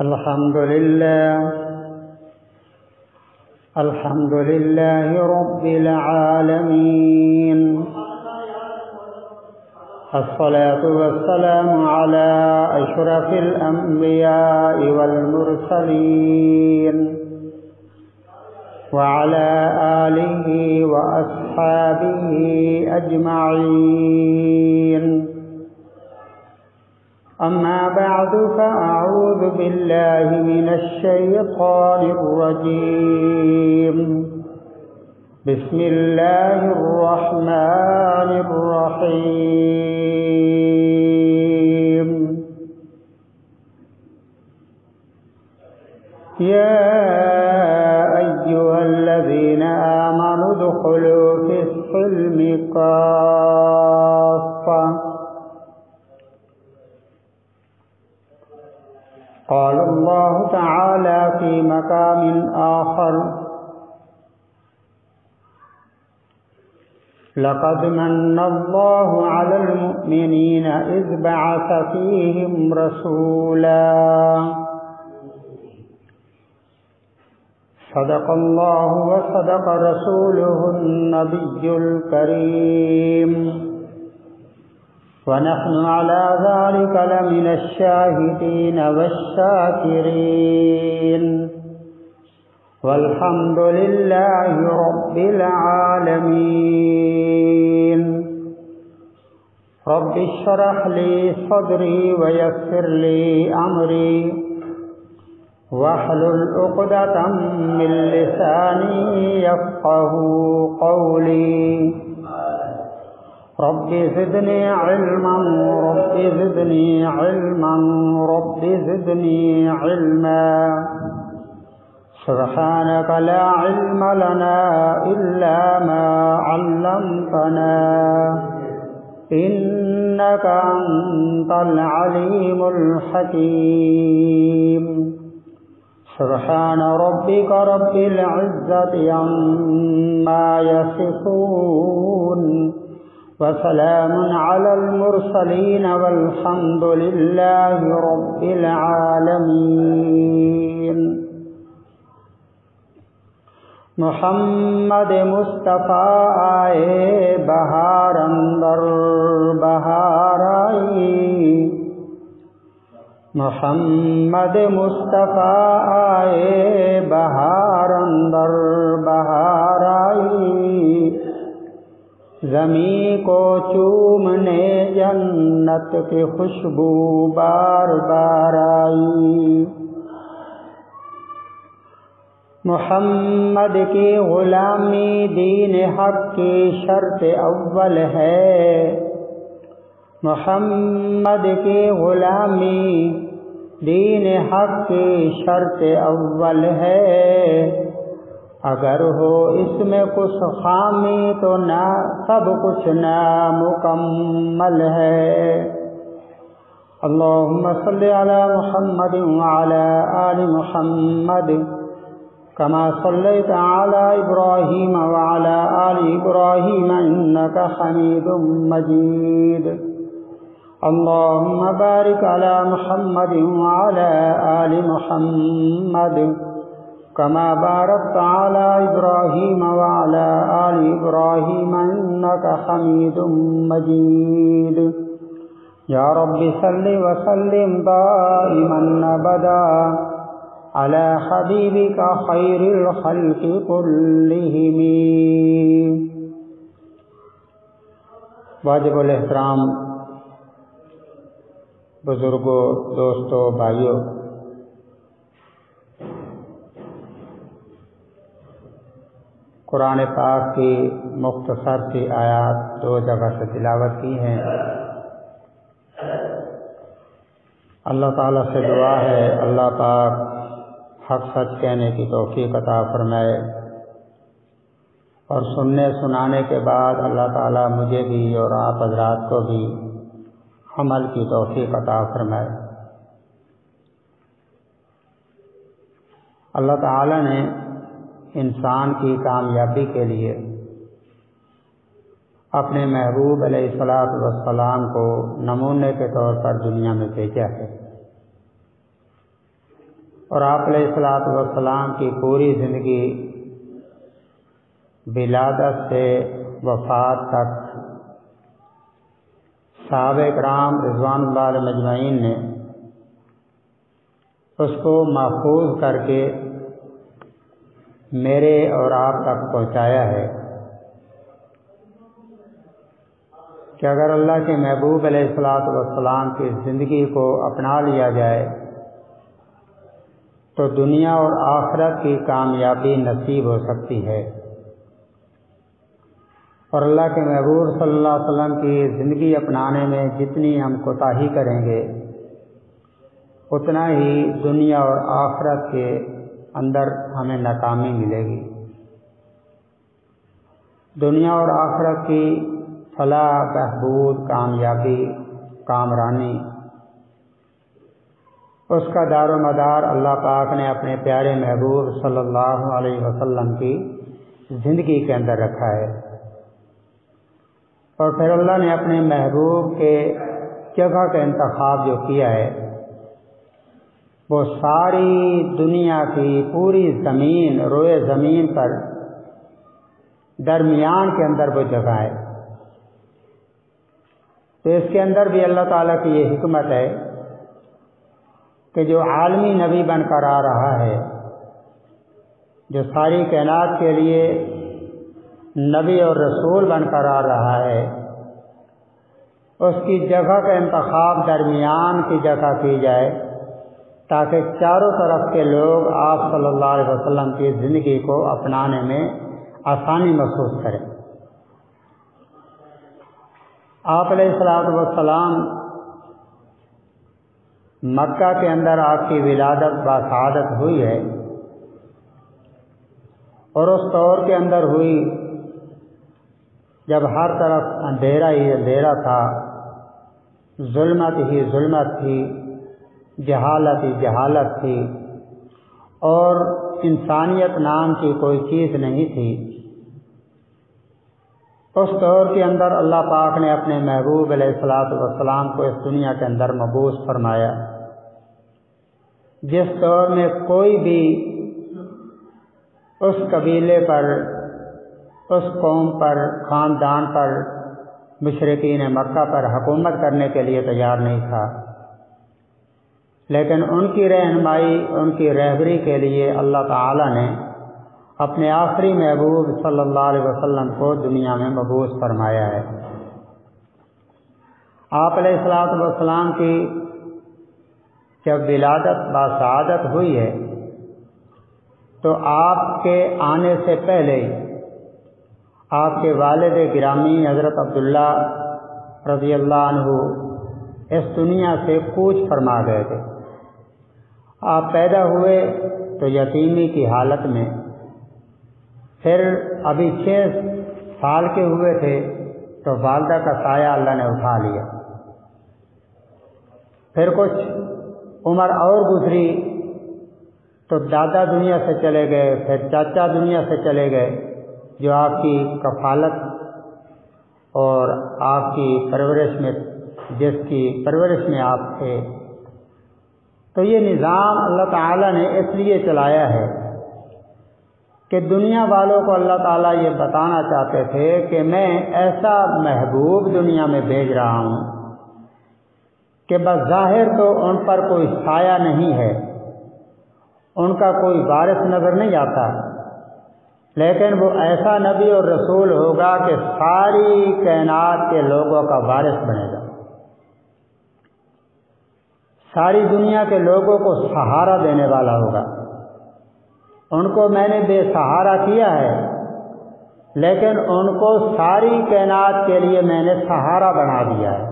الحمد لله رب العالمين، الصلاة والسلام على أشرف الأنبياء والمرسلين وعلى آله وأصحابه أجمعين. أما بعد، فأعوذ بالله من الشيطان الرجيم. بسم الله الرحمن الرحيم. يا أيها الذين آمنوا ادخلوا في السلم كافة. قال الله تعالى في مقام آخر: لقد من الله على المؤمنين إذ بعث فيهم رسولا. صدق الله وصدق رسوله النبي الكريم، ونحن على ذلك لمن الشاهدين والشاكرين، والحمد لله رب العالمين. رب اشرح لي صدري ويسر لي أمري واحلل عقدة من لساني يفقهوا قولي. رب زدني علما، رب زدني علما، رب زدني علما. سبحانك لا علم لنا إلا ما علمتنا، إنك أنت العليم الحكيم. سبحان ربك رب العزة عما يصفون، وسلام على المرسلين، والحمد لله رب العالمين. محمد مصطفیٰ آئے بہار اندر بہار آئی. محمد مصطفیٰ آئے بہار اندر بہار آئی. زمین کو چومنے جنت کی خوشبو بار بار آئی. محمد کی غلامی دین حق کی شرط اول ہے. محمد کی غلامی دین حق کی شرط اول ہے. اگر ہو اس میں کچھ خامی تو نہ سب کچھ نامکمل ہے. اللہم صلی علی محمد وعلی آل محمد کما صلیت علی ابراہیم وعلی آل ابراہیم انک حمید مجید. اللہم بارک علی محمد وعلی آل محمد كما باركت على إبراهيم وعلى آل إبراهيم إنك حميد مجيد. يا رب صل وسلم دائما أبدا على حبيبك خير الخلق كلهم. واجب الاحترام بزرگوں، دوستوں، بھائیوں، قرآن پاک کی مختصر سی آیات دو جگہ سے تلاوت کی ہیں. اللہ تعالیٰ سے دعا ہے اللہ پاک حق سچ کہنے کی توفیق عطا فرمائے، اور سننے سنانے کے بعد اللہ تعالیٰ مجھے بھی اور آپ حضرات کو بھی عمل کی توفیق عطا فرمائے. اللہ تعالیٰ نے انسان کی کامیابی کے لیے اپنے محبوب علیہ الصلاۃ والسلام کو نمونے کے طور پر دنیا میں بھیجا ہے. اور آپ علیہ الصلوۃ والسلام کی پوری زندگی ولادت سے وفات تک صحابہ کرام رضوان اللہ علیہ مجمعین نے اس کو محفوظ کر کے میرے اور آپ تک پہنچایا ہے کہ اگر اللہ کے محبوب علیہ الصلوۃ والسلام کی زندگی کو اپنا لیا جائے تو دنیا اور آخرت کی کامیابی نصیب ہو سکتی ہے، اور اللہ کے محبوب صلی اللہ علیہ وسلم کی زندگی اپنانے میں جتنی ہم کوتاہی کریں گے اتنا ہی دنیا اور آخرت کے اندر ہمیں ناکامی ملے گی۔ دنیا اور آخرت کی فلاح، بہبود، کامیابی، کامرانی، اس کا دار و مدار اللہ پاک نے اپنے پیارے محبوب صلی اللہ علیہ وسلم کی زندگی کے اندر رکھا ہے، اور پھر اللہ نے اپنے محبوب کے جگہ کا انتخاب جو کیا ہے وہ ساری دنیا کی پوری زمین، روئے زمین پر درمیان کے اندر وہ جگہ ہے۔ تو اس کے اندر بھی اللہ تعالیٰ کی یہ حکمت ہے کہ جو عالمی نبی بن کر آ رہا ہے، جو ساری کائنات کے لیے نبی اور رسول بن کر آ رہا ہے، اس کی جگہ کا انتخاب درمیان کی جگہ کی جائے تاکہ چاروں طرف کے لوگ آپ صلی اللہ علیہ وسلم کی زندگی کو اپنانے میں آسانی محسوس کریں۔ آپ علیہ الصلوۃ والسلام مکہ کے اندر آپ کی ولادت بسعادت ہوئی ہے، اور اس دور کے اندر ہوئی جب ہر طرف اندھیرا ہی اندھیرا تھا، ظلمت ہی ظلمت تھی، جہالت ہی جہالت تھی، اور انسانیت نام کی کوئی چیز نہیں تھی۔ اس دور کے اندر اللہ پاک نے اپنے محبوب علیہ الصلوۃ والسلام کو اس دنیا کے اندر مبعوث فرمایا، جس دور میں کوئی بھی اس قبیلے پر، اس قوم پر، خاندان پر، مشرکین مکہ پر حکومت کرنے کے لیے تیار نہیں تھا، لیکن ان کی رہنمائی، ان کی رہبری کے لیے اللہ تعالی نے اپنے آخری محبوب صلی اللہ علیہ وسلم کو دنیا میں مبعوث فرمایا ہے۔ آپ علیہ الصلوۃ والسلام کی جب ولادت بسعادت ہوئی ہے تو آپ کے آنے سے پہلے آپ کے والد گرامی حضرت عبداللہ رضی اللہ عنہ اس دنیا سے کوچ فرما گئے تھے۔ آپ پیدا ہوئے تو یتیمی کی حالت میں، پھر ابھی 6 سال کے ہوئے تھے تو والدہ کا سایہ اللہ نے اٹھا لیا، پھر کچھ عمر اور گزری تو دادا دنیا سے چلے گئے، پھر چاچا دنیا سے چلے گئے، جو آپ کی کفالت اور آپ کی پرورش میں، جس کی پرورش میں آپ تھے۔ تو یہ نظام اللہ تعالیٰ نے اس لیے چلایا ہے کہ دنیا والوں کو اللہ تعالیٰ یہ بتانا چاہتے تھے کہ میں ایسا محبوب دنیا میں بھیج رہا ہوں کہ بظاہر تو ان پر کوئی سایہ نہیں ہے، ان کا کوئی وارث نظر نہیں آتا، لیکن وہ ایسا نبی اور رسول ہوگا کہ ساری کائنات کے لوگوں کا وارث بنے گا، ساری دنیا کے لوگوں کو سہارا دینے والا ہوگا۔ ان کو میں نے بے سہارا کیا ہے، لیکن ان کو ساری کائنات کے لیے میں نے سہارا بنا دیا ہے۔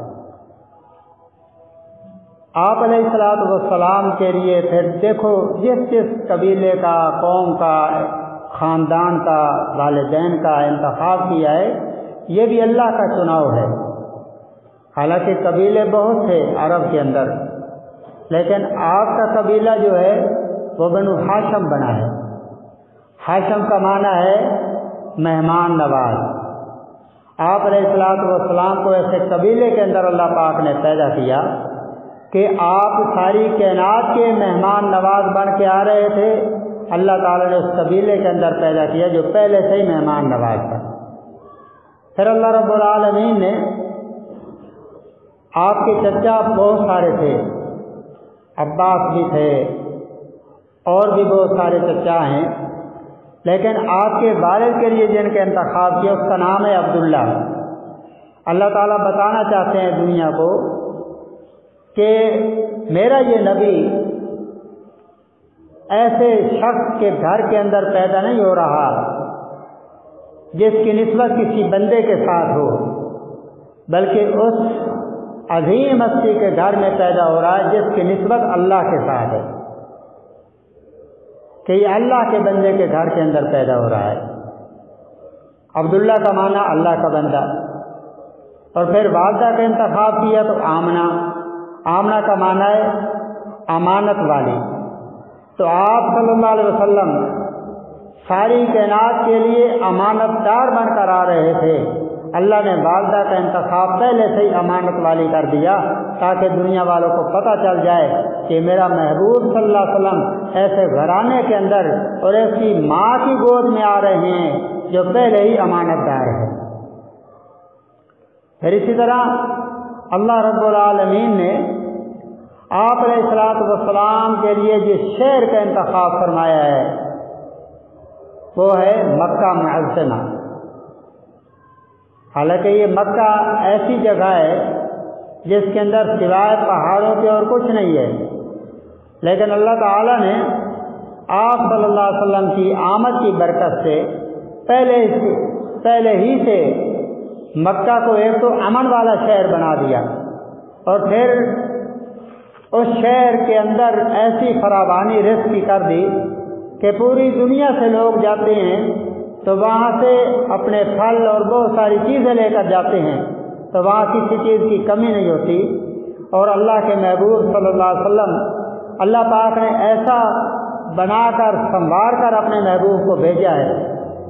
آپ علیہ الصلوۃ والسلام کے لیے پھر دیکھو جس جس قبیلے کا، قوم کا، خاندان کا، والدین کا انتخاب کیا ہے، یہ بھی اللہ کا چناؤ ہے۔ حالانکہ قبیلے بہت تھے عرب کے اندر، لیکن آپ کا قبیلہ جو ہے وہ بنو ہاشم بنا ہے۔ ہاشم کا معنی ہے مہمان نواز۔ آپ علیہ الصلوۃ والسلام کو ایسے قبیلے کے اندر اللہ پاک نے پیدا کیا کہ آپ ساری کائنات کے مہمان نواز بن کے آ رہے تھے، اللہ تعالیٰ نے اس قبیلے کے اندر پیدا کیا جو پہلے سے ہی مہمان نواز تھا۔ پھر اللہ رب العالمین نے آپ کے چچا بہت سارے تھے، عباس بھی تھے اور بھی بہت سارے چچا ہیں، لیکن آپ کے والد کے لیے جن کا انتخاب کیا اس کا نام ہے عبداللہ۔ اللہ تعالیٰ بتانا چاہتے ہیں دنیا کو کہ میرا یہ نبی ایسے شخص کے گھر کے اندر پیدا نہیں ہو رہا جس کی نسبت کسی بندے کے ساتھ ہو، بلکہ اس عظیم ہستی کے گھر میں پیدا ہو رہا ہے جس کی نسبت اللہ کے ساتھ ہے، کہ یہ اللہ کے بندے کے گھر کے اندر پیدا ہو رہا ہے۔ عبداللہ کا معنی اللہ کا بندہ، اور پھر والدہ کا انتخاب کیا تو آمنہ، آمنہ کا معنی ہے امانت والی۔ تو آپ صلی اللہ علیہ وسلم ساری کائنات کے لیے امانت دار بن کر آ رہے تھے، اللہ نے والدہ کا انتخاب پہلے سے ہی امانت والی کر دیا تاکہ دنیا والوں کو پتہ چل جائے کہ میرا محبوب صلی اللہ علیہ وسلم ایسے گھرانے کے اندر اور ایسی ماں کی گود میں آ رہے ہیں جو پہلے ہی امانت دار ہے۔ پھر اسی طرح اللہ رب العالمین نے آپ علیہ الصلوۃ والسلام کے لیے جس شہر کا انتخاب فرمایا ہے وہ ہے مکہ معظمہ۔ حالانکہ یہ مکہ ایسی جگہ ہے جس کے اندر سوائے پہاڑوں کے اور کچھ نہیں ہے، لیکن اللہ تعالیٰ نے آپ صلی اللہ علیہ وسلم کی آمد کی برکت سے پہلے ہی سے مکہ کو ایک تو امن والا شہر بنا دیا، اور پھر اس شہر کے اندر ایسی فراوانی رزق کی کر دی کہ پوری دنیا سے لوگ جاتے ہیں تو وہاں سے اپنے پھل اور بہت ساری چیزیں لے کر جاتے ہیں، تو وہاں کسی چیز کی کمی نہیں ہوتی۔ اور اللہ کے محبوب صلی اللہ علیہ وسلم اللہ پاک نے ایسا بنا کر سنوار کر اپنے محبوب کو بھیجا ہے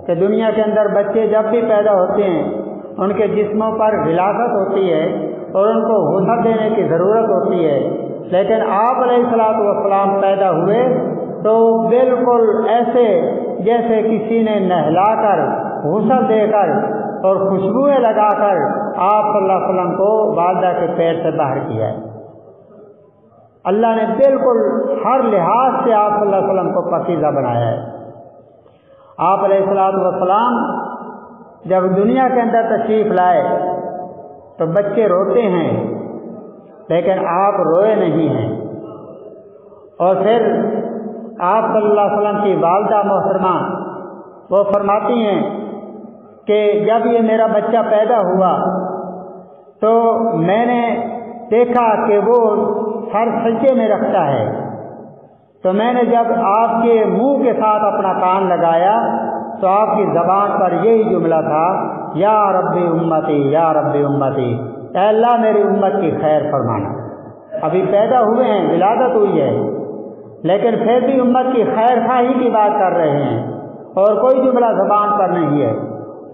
کہ دنیا کے اندر بچے جب بھی پیدا ہوتے ہیں ان کے جسموں پر غلاظت ہوتی ہے اور ان کو غسل دینے کی ضرورت ہوتی ہے، لیکن آپ علیہ الصلوۃ والسلام پیدا ہوئے تو بالکل ایسے جیسے کسی نے نہلا کر غسل دے کر اور خوشبوئیں لگا کر آپ صلی اللہ علیہ وسلم کو والدہ کے پیٹ سے باہر کیا ہے۔ اللہ نے بالکل ہر لحاظ سے آپ صلی اللہ علیہ وسلم کو پاکیزہ بنایا ہے۔ آپ علیہ الصلوۃ والسلام جب دنیا کے اندر تشریف لائے تو بچے روتے ہیں لیکن آپ روئے نہیں ہیں، اور پھر آپ صلی اللہ علیہ وسلم کی والدہ محترمہ وہ فرماتی ہیں کہ جب یہ میرا بچہ پیدا ہوا تو میں نے دیکھا کہ وہ سر سجدے میں رکھتا ہے، تو میں نے جب آپ کے منہ کے ساتھ اپنا کان لگایا تو آپ کی زبان پر یہی جملہ تھا، یا رب امتی یا رب امتی، اے اللہ میری امت کی خیر فرمانا۔ ابھی پیدا ہوئے ہیں، ولادت ہوئی ہے، لیکن پھر بھی امت کی خیر خواہی کی بات کر رہے ہیں اور کوئی جملہ زبان پر نہیں ہے۔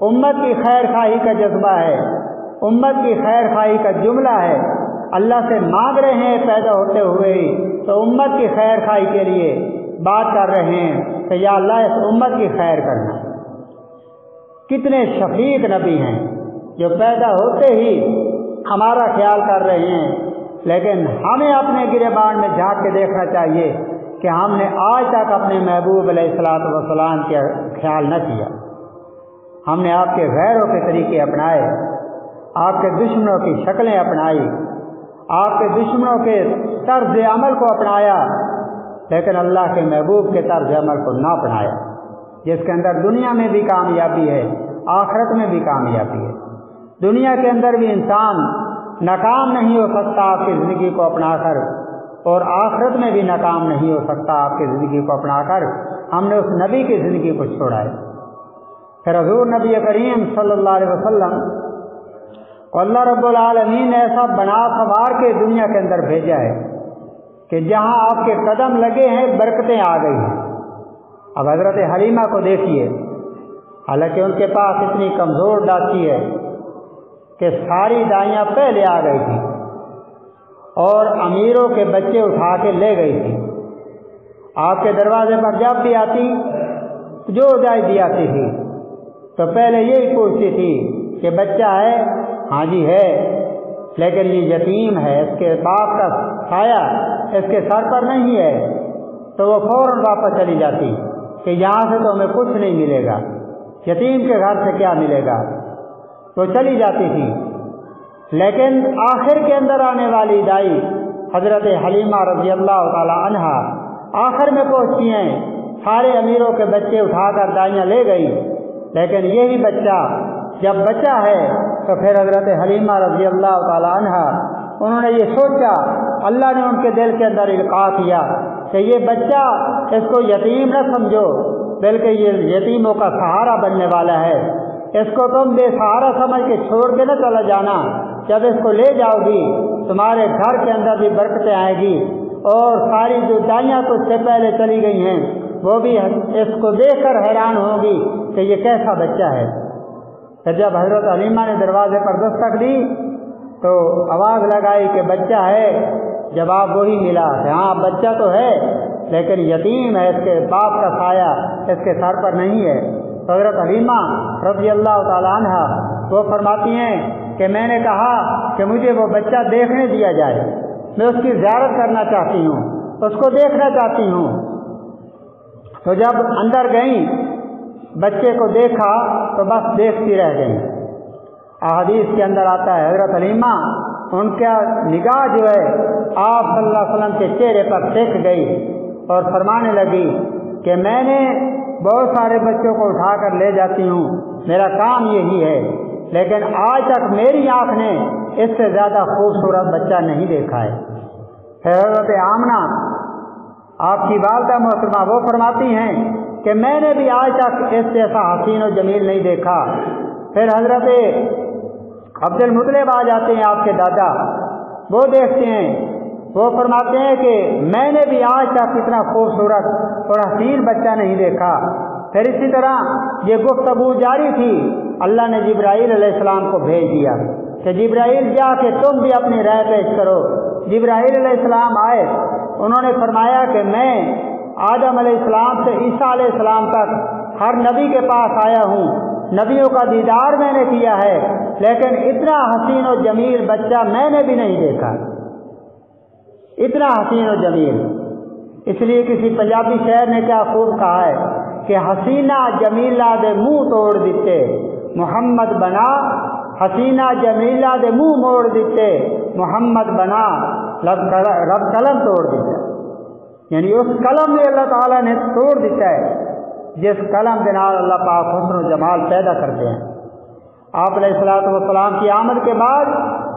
امت کی خیر خواہی کا جذبہ ہے، امت کی خیر خواہی کا جملہ ہے، اللہ سے مانگ رہے ہیں پیدا ہوتے ہوئے ہی، تو امت کی خیر خواہی کے لیے بات کر رہے ہیں کہ یا اللہ اس امت کی خیر کرنا۔ کتنے شفیق نبی ہیں جو پیدا ہوتے ہی ہمارا خیال کر رہے ہیں، لیکن ہمیں اپنے گریبان میں جھانک کے دیکھنا چاہیے کہ ہم نے آج تک اپنے محبوب علیہ الصلوۃ والسلام کا خیال نہ کیا۔ ہم نے آپ کے غیروں کے طریقے اپنائے، آپ کے دشمنوں کی شکلیں اپنائی، آپ کے دشمنوں کے طرز عمل کو اپنایا، لیکن اللہ کے محبوب کے طرز عمل کو نہ اپنایا، جس کے اندر دنیا میں بھی کامیابی ہے، آخرت میں بھی کامیابی ہے۔ دنیا کے اندر بھی انسان ناکام نہیں ہو سکتا آپ کی زندگی کو اپنا کر، اور آخرت میں بھی ناکام نہیں ہو سکتا آپ کی زندگی کو اپنا کر۔ ہم نے اس نبی کی زندگی کو چھوڑا ہے۔ پھر حضور نبی کریم صلی اللہ علیہ وسلم کو اللہ رب العالمین نے ایسا بنا سنوار کے دنیا کے اندر بھیجا ہے کہ جہاں آپ کے قدم لگے ہیں برکتیں آ گئی ہیں۔ اب حضرت حلیمہ کو دیکھیے، حالانکہ ان کے پاس اتنی کمزور ڈاچی ہے کہ ساری دائیاں پہلے آ گئی تھی، اور امیروں کے بچے اٹھا کے لے گئی تھی۔ آپ کے دروازے پر جب بھی آتی جو جائے بھی آتی تھی تو پہلے یہی پوچھتی تھی کہ بچہ ہے؟ ہاں جی ہے، لیکن یہ یتیم ہے، اس کے باپ کا سایہ اس کے سر پر نہیں ہے۔ تو وہ فوراً واپس چلی جاتی کہ یہاں سے تو ہمیں کچھ نہیں ملے گا، یتیم کے گھر سے کیا ملے گا، تو چلی جاتی تھی۔ لیکن آخر کے اندر آنے والی دائی حضرت حلیمہ رضی اللہ تعالی عنہا آخر میں پہنچی ہیں، سارے امیروں کے بچے اٹھا کر دائیاں لے گئی، لیکن یہی بچہ جب بچہ ہے تو پھر حضرت حلیمہ رضی اللہ تعالی عنہا انہوں نے یہ سوچا، اللہ نے ان کے دل کے اندر القاء کیا کہ یہ بچہ اس کو یتیم نہ سمجھو، بلکہ یہ یتیموں کا سہارا بننے والا ہے، اس کو تم بے سہارا سمجھ کے چھوڑ کے نہ چلا جانا، جب اس کو لے جاؤ گی تمہارے گھر کے اندر بھی برکتیں آئیں گی، اور ساری جو دائیاں تو اس سے پہلے چلی گئی ہیں وہ بھی اس کو دیکھ کر حیران ہوگی کہ یہ کیسا بچہ ہے۔ تو جب حضرت حلیمہ نے دروازے پر دستک دی تو آواز لگائی کہ بچہ ہے، جواب وہی ملا کہ ہاں بچہ تو ہے لیکن یتیم ہے، اس کے باپ کا سایہ اس کے سر پر نہیں ہے۔ تو حضرت حلیمہ رضی اللہ تعالی عنہ وہ فرماتی ہیں کہ میں نے کہا کہ مجھے وہ بچہ دیکھنے دیا جائے، میں اس کی زیارت کرنا چاہتی ہوں، اس کو دیکھنا چاہتی ہوں۔ تو جب اندر گئیں بچے کو دیکھا تو بس دیکھتی رہ گئیں۔ احادیث کے اندر آتا ہے حضرت حلیمہ ان کا نگاہ جو ہے آپ صلی اللہ علیہ وسلم کے چہرے پر ٹک گئی اور فرمانے لگی کہ میں نے بہت سارے بچوں کو اٹھا کر لے جاتی ہوں، میرا کام یہی ہے، لیکن آج تک میری آنکھ نے اس سے زیادہ خوبصورت بچہ نہیں دیکھا ہے۔ حضرت آمنہ آپ کی والدہ محترمہ وہ فرماتی ہیں کہ میں نے بھی آج تک اس جیسا حسین و جمیل نہیں دیکھا۔ پھر حضرت عبد المطلب آ جاتے ہیں آپ کے دادا، وہ دیکھتے ہیں، وہ فرماتے ہیں کہ میں نے بھی آج تک اتنا خوبصورت اور حسین بچہ نہیں دیکھا۔ پھر اسی طرح یہ گفتگو جاری تھی، اللہ نے جبرائیل علیہ السلام کو بھیج دیا کہ جبرائیل جا کے تم بھی اپنی رائے پیش کرو۔ جبرائیل علیہ السلام آئے، انہوں نے فرمایا کہ میں آدم علیہ السلام سے عیسیٰ علیہ السلام تک ہر نبی کے پاس آیا ہوں، نبیوں کا دیدار میں نے کیا ہے، لیکن اتنا حسین و جمیل بچہ میں نے بھی نہیں دیکھا، اتنا حسین و جمیل۔ اس لیے کسی پنجابی شاعر نے کیا خوب کہا ہے کہ حسینہ جمیلہ دے منہ توڑ دیتے محمد بنا، حسینہ جمیلہ دے منہ موڑ دیتے محمد بنا، رب قلم توڑ دیتا ہے، یعنی اس قلم میں اللہ تعالیٰ نے توڑ دیتا ہے جس قلم کے نال اللہ پاک حسن و جمال پیدا کرتے ہیں۔ آپ علیہ السلام کی آمد کے بعد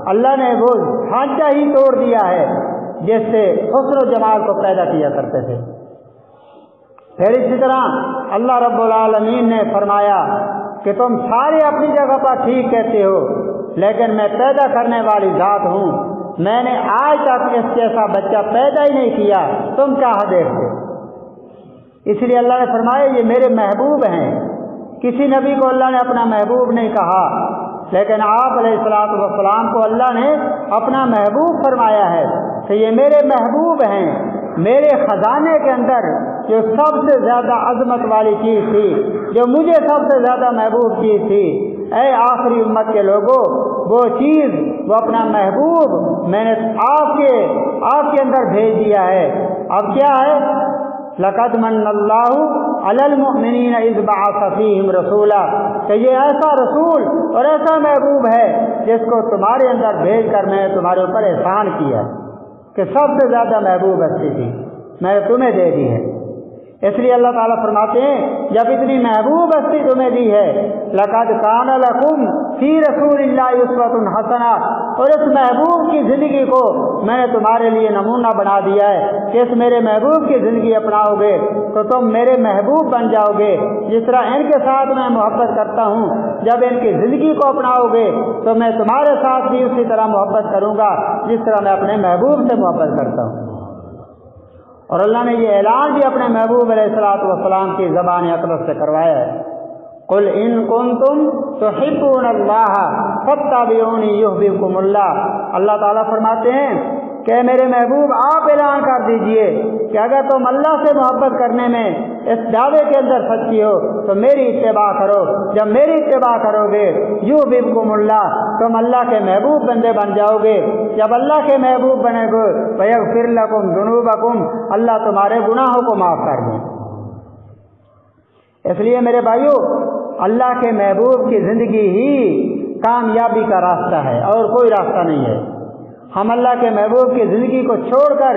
اللہ نے وہ ڈھانچہ ہی توڑ دیا ہے جس سے حسن و جمال کو پیدا کیا کرتے تھے۔ پھر اسی طرح اللہ رب العالمین نے فرمایا کہ تم سارے اپنی جگہ پر ٹھیک کہتے ہو، لیکن میں پیدا کرنے والی ذات ہوں، میں نے آج تک اس جیسا بچہ پیدا ہی نہیں کیا، تم کیا دیکھتے؟ اس لیے اللہ نے فرمایا یہ میرے محبوب ہیں۔ کسی نبی کو اللہ نے اپنا محبوب نہیں کہا، لیکن آپ علیہ السلام کو اللہ نے اپنا محبوب فرمایا ہے کہ یہ میرے محبوب ہیں۔ میرے خزانے کے اندر جو سب سے زیادہ عظمت والی چیز تھی، جو مجھے سب سے زیادہ محبوب چیز تھی، اے آخری امت کے لوگوں، وہ چیز، وہ اپنا محبوب میں نے آپ کے اندر بھیج دیا ہے۔ اب کیا ہے؟ لقد من اللہ علی المؤمنین اذ بعث فیہم رسولا، کہ یہ ایسا رسول اور ایسا محبوب ہے جس کو تمہارے اندر بھیج کر میں نے تمہارے اوپر احسان کیا کہ سب سے زیادہ محبوب ہستی تھی میں نے تمہیں دے دی ہے۔ اس لیے اللہ تعالیٰ فرماتے ہیں جب اتنی محبوب ہستی تمہیں دی ہے، لقد کان لکم فی رسول اللہ اسوۃ حسنہ، اور اس محبوب کی زندگی کو میں نے تمہارے لیے نمونہ بنا دیا ہے کہ اس میرے محبوب کی زندگی اپناؤ گے تو تم میرے محبوب بن جاؤ گے۔ جس طرح ان کے ساتھ میں محبت کرتا ہوں، جب ان کی زندگی کو اپناؤ گے تو میں تمہارے ساتھ بھی اسی طرح محبت کروں گا جس طرح میں اپنے محبوب سے محبت کرتا ہوں۔ اور اللہ نے یہ اعلان بھی اپنے محبوب علیہ السلام کی زبان اقدس سے کروایا ہے، قل ان کنتم تحبون اللہ فاتبعونی یحببکم اللہ۔ اللہ تعالیٰ فرماتے ہیں کہ میرے محبوب آپ اعلان کر دیجئے کہ اگر تم اللہ سے محبت کرنے میں اس دعوے کے اندر سچی ہو تو میری اتباع کرو. جب میری اتباع کرو گے یحببکم اللہ، تم اللہ کے محبوب بندے بن جاؤ گے. جب اللہ کے محبوب بنے گے فیغفر لکم ذنوبکم، اللہ تمہارے گناہوں کو معاف کر دیں. اس لیے میرے بھائیو، اللہ کے محبوب کی زندگی ہی کامیابی کا راستہ ہے اور کوئی راستہ نہیں ہے. ہم اللہ کے محبوب کی زندگی کو چھوڑ کر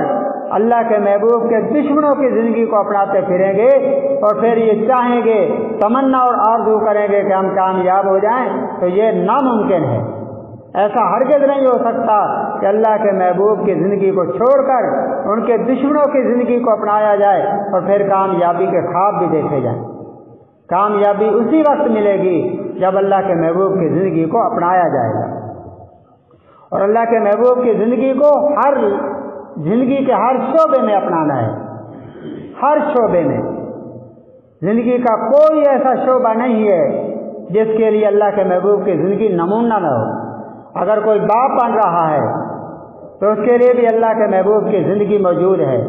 اللہ کے محبوب کے دشمنوں کی زندگی کو اپناتے پھریں گے اور پھر یہ چاہیں گے، تمنا اور آرزو کریں گے کہ ہم کامیاب ہو جائیں، تو یہ ناممکن ہے. ایسا ہرگز نہیں ہو سکتا کہ اللہ کے محبوب کی زندگی کو چھوڑ کر ان کے دشمنوں کی زندگی کو اپنایا جائے اور پھر کامیابی کے خواب بھی دیکھے جائیں. کامیابی اسی وقت ملے گی جب اللہ کے محبوب کی زندگی کو اپنایا جائے گا. اور اللہ کے محبوب کی زندگی کو زندگی کے ہر شعبے میں اپنانا ہے. ہر شعبے میں. زندگی کا کوئی ایسا شعبہ نہیں ہے جس کے لیے اللہ کے محبوب کی زندگی نمونہ نہ ہو. اگر کوئی باپ بن رہا ہے تو اس کے لیے بھی اللہ کے محبوب کی زندگی موجود ہے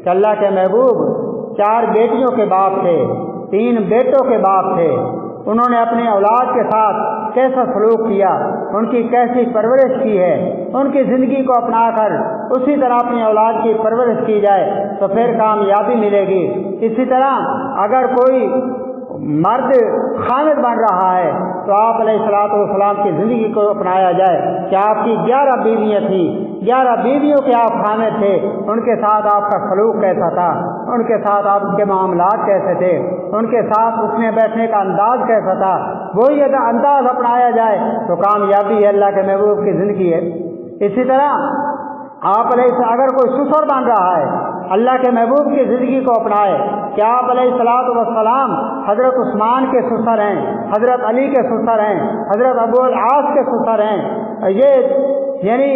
کہ اللہ کے محبوب 4 بیٹیوں کے باپ تھے، 3 بیٹوں کے باپ تھے. انہوں نے اپنی اولاد کے ساتھ کیسا سلوک کیا، ان کی کیسی پرورش کی ہے. ان کی زندگی کو اپنا کر اسی طرح اپنی اولاد کی پرورش کی جائے تو پھر کامیابی ملے گی. اسی طرح اگر کوئی مرد خامد بن رہا ہے تو آپ علیہ الصلوۃ والسلام کی زندگی کو اپنایا جائے کہ آپ کی 11 بیویاں تھیں، 11 بیویوں کے آپ خامد تھے. ان کے ساتھ آپ کا سلوک کیسا تھا، ان کے ساتھ آپ کے معاملات کیسے تھے، ان کے ساتھ اٹھنے بیٹھنے کا انداز کیسا تھا، وہی اگر انداز اپنایا جائے تو کامیابی ہے، اللہ کے محبوب کی زندگی ہے. اسی طرح آپ علیہ اگر کوئی سسر بن رہا ہے اللہ کے محبوب کی زندگی کو اپنائے کہ آپ علیہ الصلوۃ والسلام حضرت عثمان کے سسر ہیں، حضرت علی کے سسر ہیں، حضرت ابو العاص کے سسر ہیں، یہ یعنی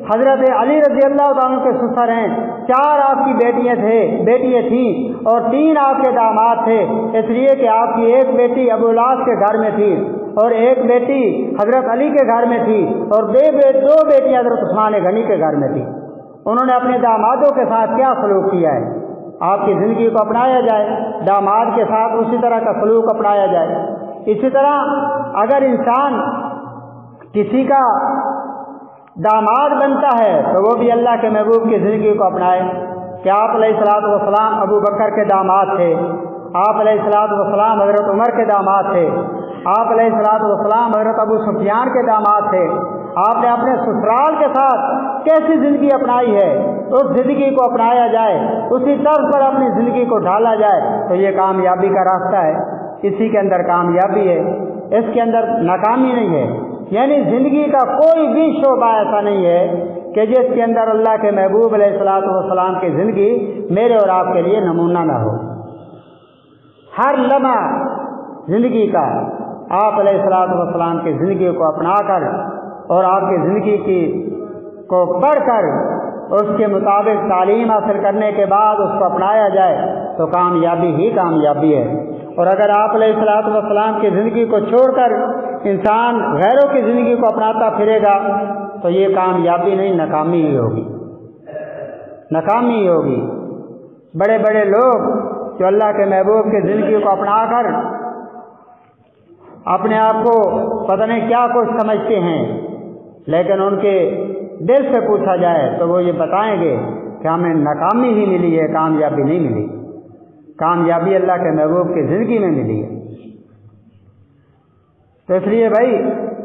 حضرت علی رضی اللہ عنہ کے سسر ہیں. 4 آپ کی بیٹیاں تھیں اور 3 آپ کے داماد تھے. اس لیے کہ آپ کی ایک بیٹی ابو العاص کے گھر میں تھی اور ایک بیٹی حضرت علی کے گھر میں تھی اور 2 بیٹیاں حضرت عثمان غنی کے گھر میں تھی. انہوں نے اپنے دامادوں کے ساتھ کیا سلوک کیا ہے، آپ کی زندگی کو اپنایا جائے، داماد کے ساتھ اسی طرح کا سلوک اپنایا جائے. اسی طرح اگر انسان کسی کا داماد بنتا ہے تو وہ بھی اللہ کے محبوب کی زندگی کو اپنائے کہ آپ علیہ الصلوۃ والسلام ابو بکر کے داماد تھے، آپ علیہ الصلوۃ والسلام حضرت عمر کے داماد تھے، آپ علیہ الصلوۃ والسلام حضرت ابو سفیان کے داماد تھے. آپ نے اپنے سسرال کے ساتھ کیسی زندگی اپنائی ہے، اس زندگی کو اپنایا جائے، اسی طرز پر اپنی زندگی کو ڈھالا جائے تو یہ کامیابی کا راستہ ہے. اسی کے اندر کامیابی ہے، اس کے اندر ناکامی نہیں ہے. یعنی زندگی کا کوئی بھی شعبہ ایسا نہیں ہے کہ جس کے اندر اللہ کے محبوب علیہ الصلوۃ والسلام کی زندگی میرے اور آپ کے لیے نمونہ نہ ہو. ہر لمحہ زندگی کا آپ علیہ الصلوۃ والسلام کی زندگی کو اپنا کر اور آپ کی زندگی کو پڑھ کر اس کے مطابق تعلیم حاصل کرنے کے بعد اس کو اپنایا جائے تو کامیابی ہی کامیابی ہے. اور اگر آپ علیہ الصلوۃ والسلام کی زندگی کو چھوڑ کر انسان غیروں کی زندگی کو اپناتا پھرے گا تو یہ کامیابی نہیں، ناکامی ہی ہوگی، ناکامی ہی ہوگی. بڑے بڑے لوگ جو اللہ کے محبوب کی زندگی کو اپنا کر اپنے آپ کو پتہ نہیں کیا کچھ سمجھتے ہیں، لیکن ان کے دل سے پوچھا جائے تو وہ یہ بتائیں گے کہ ہمیں ناکامی ہی ملی ہے، کامیابی نہیں ملی. کامیابی اللہ کے محبوب کی زندگی میں ملی ہے. تو اس لیے بھائی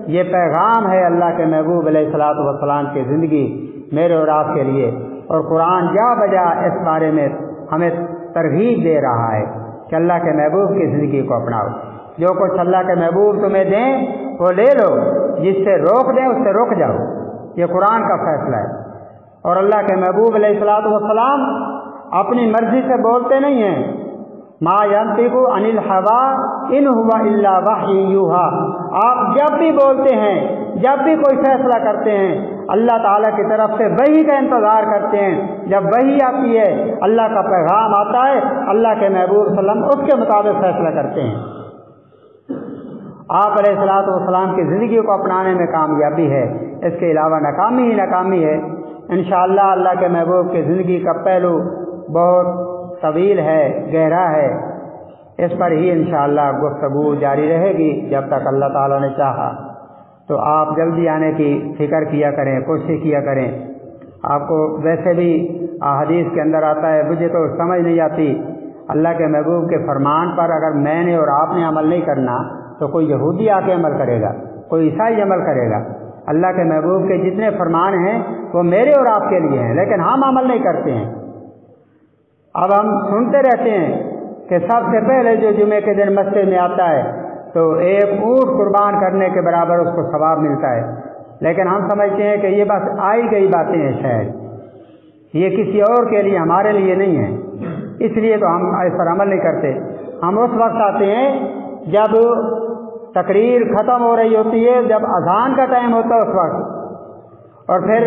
یہ پیغام ہے اللہ کے محبوب علیہ الصلوۃ والسلام کی زندگی میرے اور آپ کے لیے. اور قرآن جا بجا اس بارے میں ہمیں ترغیب دے رہا ہے کہ اللہ کے محبوب کی زندگی کو اپناؤ. جو کچھ اللہ کے محبوب تمہیں دیں وہ لے لو، جس سے روک دیں اس سے رک جاؤ. یہ قرآن کا فیصلہ ہے. اور اللہ کے محبوب علیہ الصلوۃ والسلام اپنی مرضی سے بولتے نہیں ہیں. ما ینطق عن الہوی ان هو الا وحی یوحی. آپ جب بھی بولتے ہیں، جب بھی کوئی فیصلہ کرتے ہیں، اللہ تعالیٰ کی طرف سے وحی کا انتظار کرتے ہیں. جب وحی آتی ہے، اللہ کا پیغام آتا ہے، اللہ کے محبوب صلی اللہ علیہ وسلم اس کے مطابق فیصلہ کرتے ہیں. آپ علیہ الصلوۃ والسلام کی زندگی کو اپنانے میں کامیابی ہے، اس کے علاوہ ناکامی ہی ناکامی ہے. انشاءاللہ اللہ کے محبوب کی زندگی کا پہلو بہت طویل ہے، گہرا ہے، اس پر ہی انشاءاللہ گفتگو جاری رہے گی جب تک اللہ تعالیٰ نے چاہا۔ تو آپ جلدی آنے کی فکر کیا کریں، کوشش کیا کریں۔ آپ کو ویسے بھی حدیث کے اندر آتا ہے، مجھے تو سمجھ نہیں آتی، اللہ کے محبوب کے فرمان پر اگر میں نے اور آپ نے عمل نہیں کرنا تو کوئی یہودی آ کے عمل کرے گا، کوئی عیسائی عمل کرے گا۔ اللہ کے محبوب کے جتنے فرمان ہیں وہ میرے اور آپ کے لیے ہیں، لیکن ہم عمل نہیں کرتے ہیں۔ اب ہم سنتے رہتے ہیں کہ سب سے پہلے جو جمعے کے دن مسجد میں آتا ہے تو ایک اونٹ قربان کرنے کے برابر اس کو ثواب ملتا ہے، لیکن ہم سمجھتے ہیں کہ یہ بس آئی گئی باتیں ہیں، شاید یہ کسی اور کے لیے، ہمارے لیے نہیں ہے، اس لیے تو ہم اس پر عمل نہیں کرتے۔ ہم اس وقت آتے ہیں جب تقریر ختم ہو رہی ہوتی ہے، جب اذان کا ٹائم ہوتا ہے اس وقت، اور پھر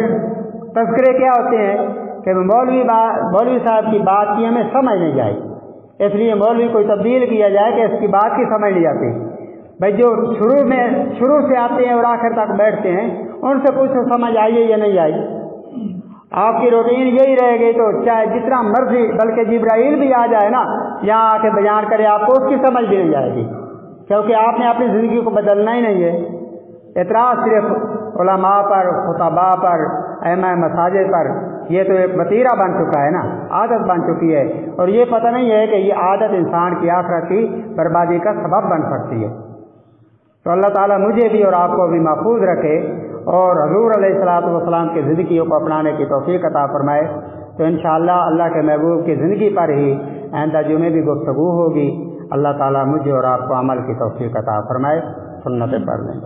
تذکرے کیا ہوتے ہیں کہ مولوی صاحب کی بات کی ہمیں سمجھ نہیں جائے، اس لیے مولوی کوئی تبدیل کیا جائے کہ اس کی بات کی سمجھ نہیں آتی۔ بھائی جو شروع سے آتے ہیں اور آخر تک بیٹھتے ہیں ان سے پوچھو سمجھ آئی یا نہیں آئی۔ آپ کی روٹین یہی رہے گی تو چاہے جتنا مرضی، بلکہ جبرائیل بھی آ جائے نا یہاں آ کے بیان کرے، آپ کو اس کی سمجھ بھی نہیں جائے گی، کیونکہ آپ نے اپنی زندگی کو بدلنا ہی نہیں ہے۔ اعتراض صرف علماء پر، خطباء پر، ائمہ مساجد پر، یہ تو ایک وتیرہ بن چکا ہے نا، عادت بن چکی ہے، اور یہ پتہ نہیں ہے کہ یہ عادت انسان کی آخرت کی بربادی کا سبب بن سکتی ہے۔ تو اللہ تعالیٰ مجھے بھی اور آپ کو بھی محفوظ رکھے اور حضور علیہ الصلوۃ والسلام کی زندگیوں کو اپنانے کی توفیق عطا فرمائے۔ تو انشاءاللہ اللہ کے محبوب کی زندگی پر ہی آئندہ جمعے بھی گفتگو ہوگی۔ اللہ تعالیٰ مجھے اور آپ کو عمل کی توفیق عطا فرمائے۔ سنتیں پڑھ لیں۔